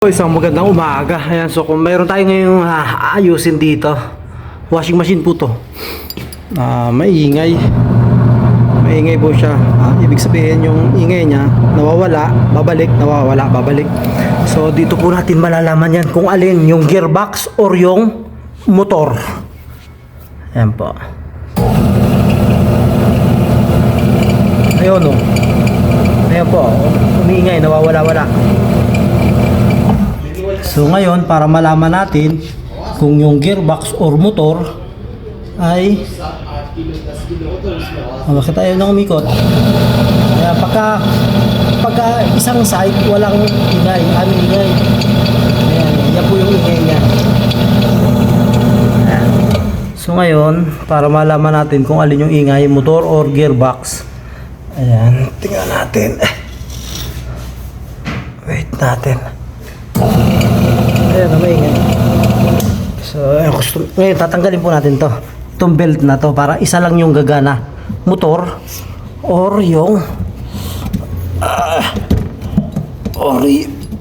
Isang magandang umaga. Ayan, so kung mayroon tayo ngayong ayusin dito, washing machine po to. Maingay po siya. Ibig sabihin yung ingay niya nawawala, babalik, nawawala, babalik. So dito po natin malalaman yan kung alin yung gearbox or yung motor. Ayan po. Ayun o. Ayan po, umiingay, nawawala-wala. So ngayon, para malaman natin kung yung gearbox or motor ay bakit tayo nang umikot. Kaya pagka isang side walang ingay, ingay. Yan po yung ingay niya. Ayan. So ngayon, para malaman natin kung alin yung ingay, motor or gearbox. Ayan, tingnan natin. Wait natin. Ayan, maingay. So, ngayon, tatanggalin po natin to. Itong belt na to para isa lang yung gagana. Motor or yung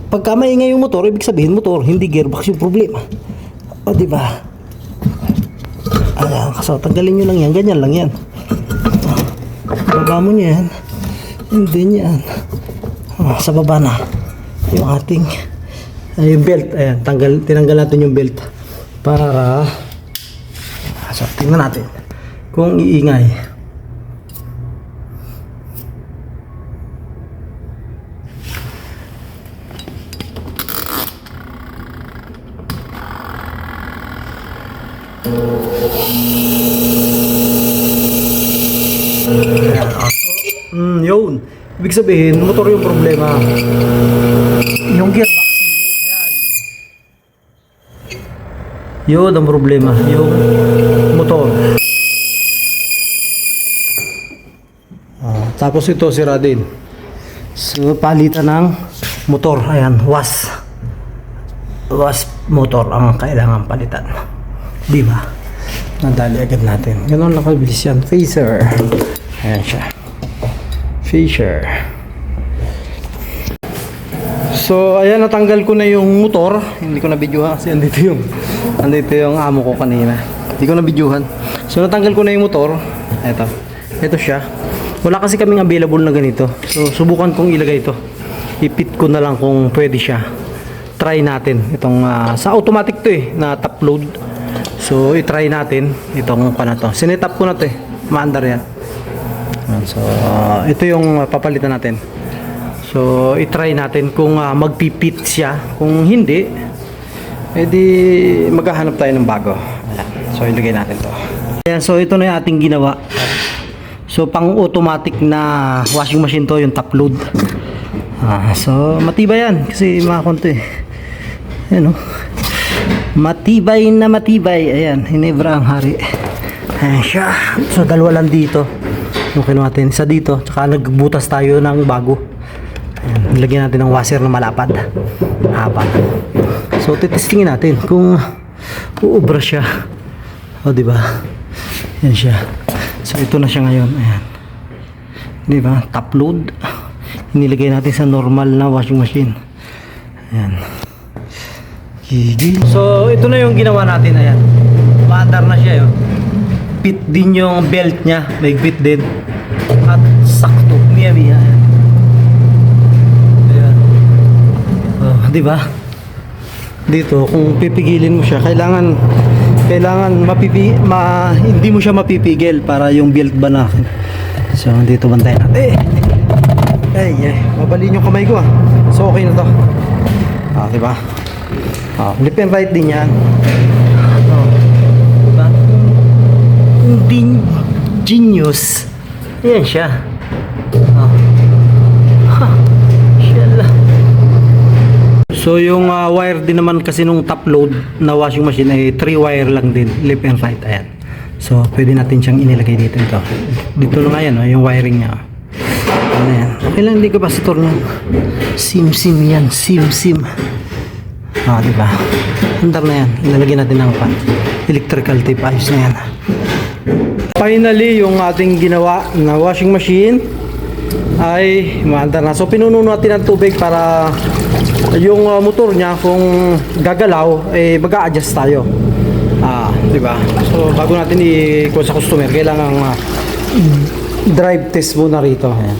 pagka maingay yung motor, ibig sabihin motor, hindi gearbox yung problema. O, diba? Ayan, so tanggalin nyo lang yan. Ganyan lang yan. Baba mo nyo yan. Hindi yan. Sa baba na yung ating yung belt. Ayan, tinanggal natin yung belt para so tingnan natin kung iingay. Yun, ibig sabihin motor yung problema, yung gearbox hindi. Ayan, yun ang problema, yung motor. Tapos ito sira din, so palitan ng motor. Ayan, was motor ang kailangan palitan, di ba? Nadali agad natin, ganoon lang kabilis yan. Phaser, ayan siya, Phaser. So ayan, natanggal ko na yung motor. Hindi ko na videohan kasi andito yung amo ko kanina. Hindi ko na videohan. So natanggal ko na yung motor. Ito siya. Wala kasi kaming available na ganito. So subukan kong ilagay ito. Ipit ko na lang kung pwede siya. Try natin itong sa automatic to na top load. So i-try natin itong to. Sinet up ko na to maandar yan. So ito yung papalitan natin. So i-try natin kung magpipit siya. Kung hindi, edi maghahanap tayo ng bago. Ayan. So ilagay natin to. Ayan, so ito na yung ating ginawa. So pang automatic na washing machine to, yung top load. So matibay yan kasi mga konti. Ayan, matibay na matibay. Ayan, Hinebra ang hari. Ayan siya. So dalawa lang dito yung kinuha natin, isa dito, tsaka nagbutas tayo ng bago. Ayan, nilagyan natin ng washer na malapad, haba. So titestingin natin kung uubra siya. O diba, yan siya. So ito na siya ngayon. Ayan, diba, top load. Nilagay natin sa normal na washing machine. Ayan. So ito na yung ginawa natin. Ayan, maandar na siya yun. Fit din yung belt niya, may fit din at sakto, miya. Ayan. Di ba? Dito kung pipigilin mo siya, kailangan hindi mo siya mapipigil para yung belt ba na. So dito bantayan natin. Mabalin yung kamay ko. So okay na to. Di ba? Left and right din yan. Genius. Ayan siya. So yung wire din naman kasi nung top load na washing machine ay 3 wire lang din, left and right. Ayan. So pwede natin siyang inilagay dito. Dito na nga yan, yung wiring niya. Ayan. Okay lang, hindi capacitor niya. Sim yan. Sim. Diba? Andar na yan. Ilalagay natin ng electrical tape. Ayos na yan. Finally, yung ating ginawa na washing machine ay maandar na. So pinuno natin ng tubig para yung motor niya kung gagalaw, eh mag-a-adjust tayo. Di ba? So bago natin i-call sa customer, kailangan drive test muna rito. Ayan.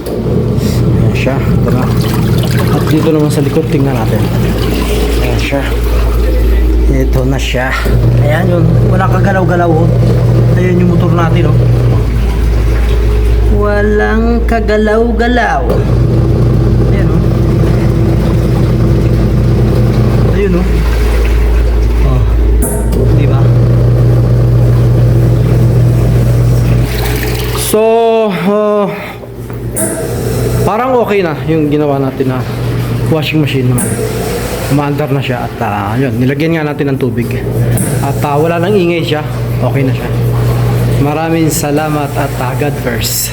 Ayan siya. Ito na. At dito naman sa likod, tingnan natin. Ayan siya. Ito na siya. Ayan yun. Wala kagalaw-galaw. Ayan yung motor natin. Oh. Walang kagalaw-galaw. Ayan o. Ayun o. Oh. Diba? So, parang okay na yung ginawa natin na washing machine naman. Umaandar na siya at yun, nilagyan nga natin ng tubig. At wala nang ingay siya. Okay na siya. Maraming salamat at God first.